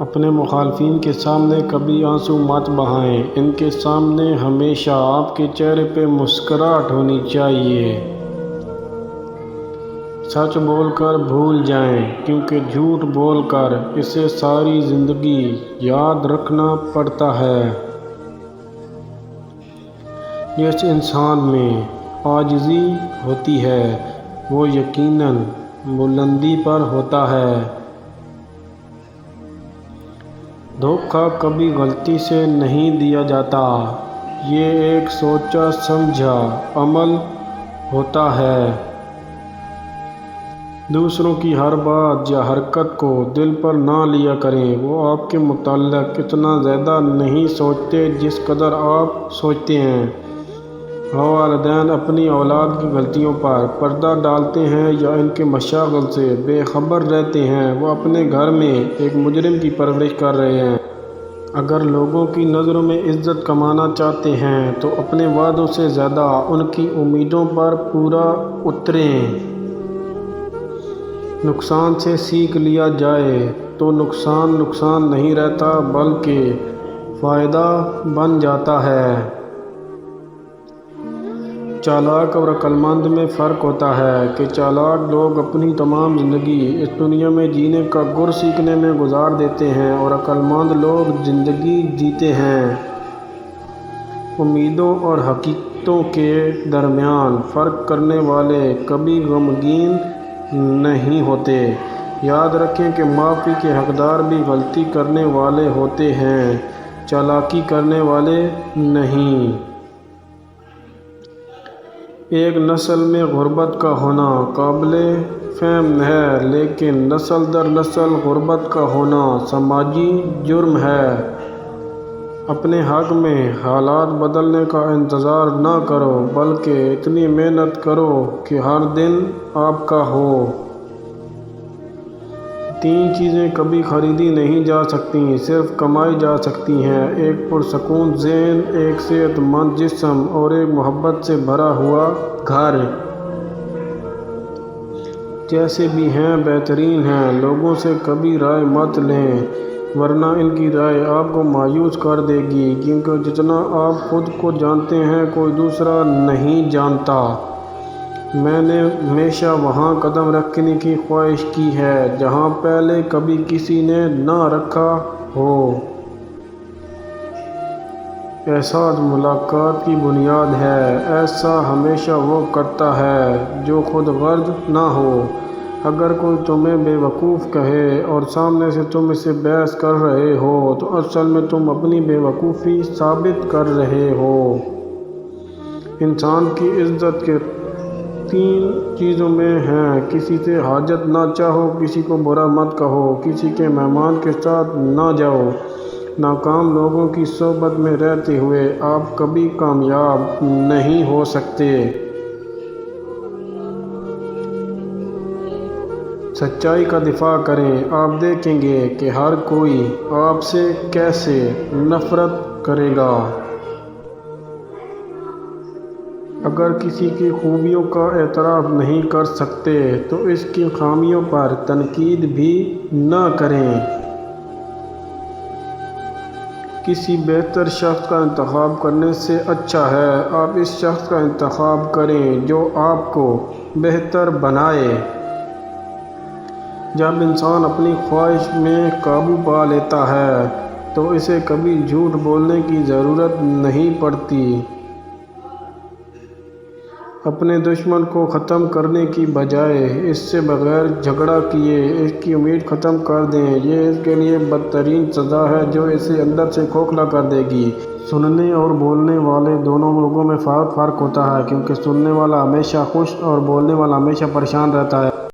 اپنے مخالفین کے سامنے کبھی آنسو مت بہائیں، ان کے سامنے ہمیشہ آپ کے چہرے پہ مسکراہٹ ہونی چاہیے۔ سچ بول کر بھول جائیں، کیونکہ جھوٹ بول کر اسے ساری زندگی یاد رکھنا پڑتا ہے۔ جس انسان میں عاجزی ہوتی ہے وہ یقیناً بلندی پر ہوتا ہے۔ دھوکہ کبھی غلطی سے نہیں دیا جاتا، یہ ایک سوچا سمجھا عمل ہوتا ہے۔ دوسروں کی ہر بات یا حرکت کو دل پر نہ لیا کریں، وہ آپ کے متعلق اتنا زیادہ نہیں سوچتے جس قدر آپ سوچتے ہیں۔ والدین اپنی اولاد کی غلطیوں پر پردہ ڈالتے ہیں یا ان کے مشاغل سے بے خبر رہتے ہیں، وہ اپنے گھر میں ایک مجرم کی پرورش کر رہے ہیں۔ اگر لوگوں کی نظروں میں عزت کمانا چاہتے ہیں تو اپنے وعدوں سے زیادہ ان کی امیدوں پر پورا اتریں۔ نقصان سے سیکھ لیا جائے تو نقصان نقصان نہیں رہتا بلکہ فائدہ بن جاتا ہے۔ چالاک اور عقل مند میں فرق ہوتا ہے کہ چالاک لوگ اپنی تمام زندگی اس دنیا میں جینے کا گر سیکھنے میں گزار دیتے ہیں اور عقل مند لوگ زندگی جیتے ہیں۔ امیدوں اور حقیقتوں کے درمیان فرق کرنے والے کبھی غمگین نہیں ہوتے۔ یاد رکھیں کہ معافی کے حقدار بھی غلطی کرنے والے ہوتے ہیں، چالاکی کرنے والے نہیں۔ ایک نسل میں غربت کا ہونا قابل فہم ہے، لیکن نسل در نسل غربت کا ہونا سماجی جرم ہے۔ اپنے حق میں حالات بدلنے کا انتظار نہ کرو بلکہ اتنی محنت کرو کہ ہر دن آپ کا ہو۔ تین چیزیں کبھی خریدی نہیں جا سکتیں، صرف کمائی جا سکتی ہیں: ایک پرسکون ذہن، ایک صحت مند جسم اور ایک محبت سے بھرا ہوا گھر۔ جیسے بھی ہیں بہترین ہیں۔ لوگوں سے کبھی رائے مت لیں ورنہ ان کی رائے آپ کو مایوس کر دے گی، کیونکہ جتنا آپ خود کو جانتے ہیں کوئی دوسرا نہیں جانتا۔ میں نے ہمیشہ وہاں قدم رکھنے کی خواہش کی ہے جہاں پہلے کبھی کسی نے نہ رکھا ہو۔ احساس ملاقات کی بنیاد ہے۔ ایسا ہمیشہ وہ کرتا ہے جو خود غرض نہ ہو۔ اگر کوئی تمہیں بے وقوف کہے اور سامنے سے تم اسے بحث کر رہے ہو تو اصل میں تم اپنی بے وقوفی ثابت کر رہے ہو۔ انسان کی عزت کے تین چیزوں میں ہیں: کسی سے حاجت نہ چاہو، کسی کو برا مت کہو، کسی کے مہمان کے ساتھ نہ جاؤ۔ ناکام لوگوں کی صحبت میں رہتے ہوئے آپ کبھی کامیاب نہیں ہو سکتے۔ سچائی کا دفاع کریں، آپ دیکھیں گے کہ ہر کوئی آپ سے کیسے نفرت کرے گا۔ اگر کسی کی خوبیوں کا اعتراف نہیں کر سکتے تو اس کی خامیوں پر تنقید بھی نہ کریں۔ کسی بہتر شخص کا انتخاب کرنے سے اچھا ہے آپ اس شخص کا انتخاب کریں جو آپ کو بہتر بنائے۔ جب انسان اپنی خواہش میں قابو پا لیتا ہے تو اسے کبھی جھوٹ بولنے کی ضرورت نہیں پڑتی۔ اپنے دشمن کو ختم کرنے کی بجائے اس سے بغیر جھگڑا کیے اس کی امید ختم کر دیں، یہ اس کے لیے بدترین سزا ہے جو اسے اندر سے کھوکھلا کر دے گی۔ سننے اور بولنے والے دونوں لوگوں میں فرق ہوتا ہے، کیونکہ سننے والا ہمیشہ خوش اور بولنے والا ہمیشہ پریشان رہتا ہے۔